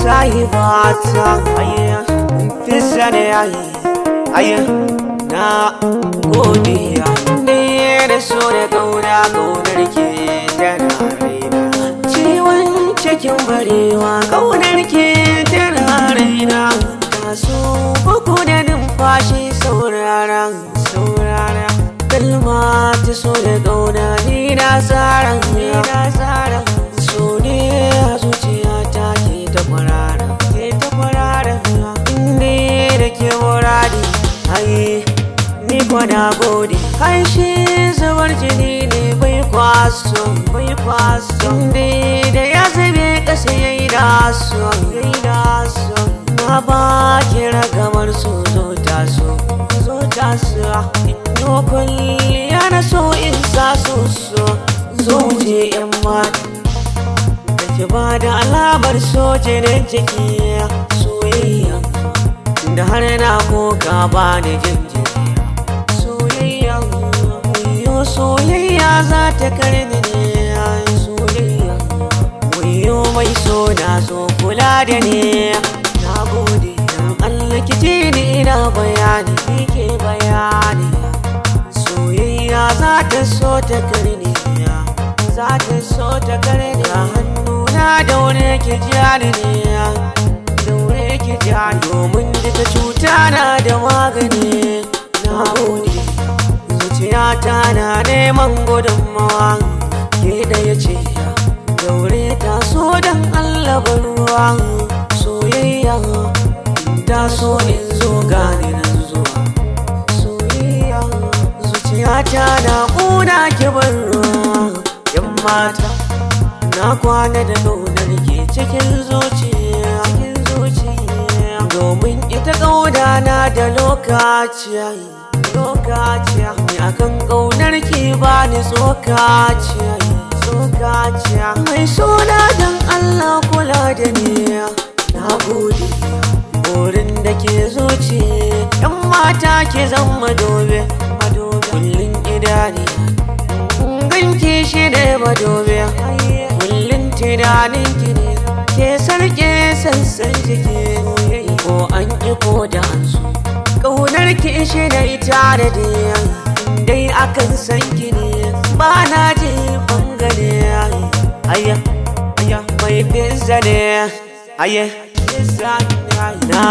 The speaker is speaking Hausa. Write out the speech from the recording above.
sahibata fisa ne ayi na godiya ne da so da ƙaunar ke tana raina ciwon cikin barewa ƙaunar ke tana raina taso buku da numfashi saurara kalma ta so da ƙauna ni na tsara so ne a zuciyata ke ta kwarara ne da ke muradi haye ni kwana gode kai shi zubar jini ne bai kwaso inda da ya zube ƙasa ya yi naso na ba kira kamar so zo taso in yi kwalliya na so in sa so zo je yan mata da ke ba da alamar soje na jiki soyayya da har na koka ba da jinjiri soyayya za ta karni ne soyayya wayo mai so na so kula da ni na gode dan Allah ki ji ni ina bayani ke bayani soyayya za ta so ta karni hannuna daure ki jani ne domin duka cuta na da magani na gode zuciyata na neman gudunmawa ke da ya ce daure ta so don Allah baruwa soyayya ta so in zo gane nan zuwa soyayya zuciyata na ƙuna ki baruwa yan mata na kwana da ƙaunar ke cikin zuciya domin ita ƙauna na da lokaciya ni akan ƙaunar ki ba ni tsokaciya mai suna don Allah kula da ni na gode burin da ke zuci yan mata ke zama madobe kullum idani ganki shi ne madobe kullum tunanin ki ne ke sarke sassan jiki ko an ƙi ko da an so ƙaunar ki shi da ita da dai akan san ki ne ba na ji bangare ayya mai pizza ne ayya na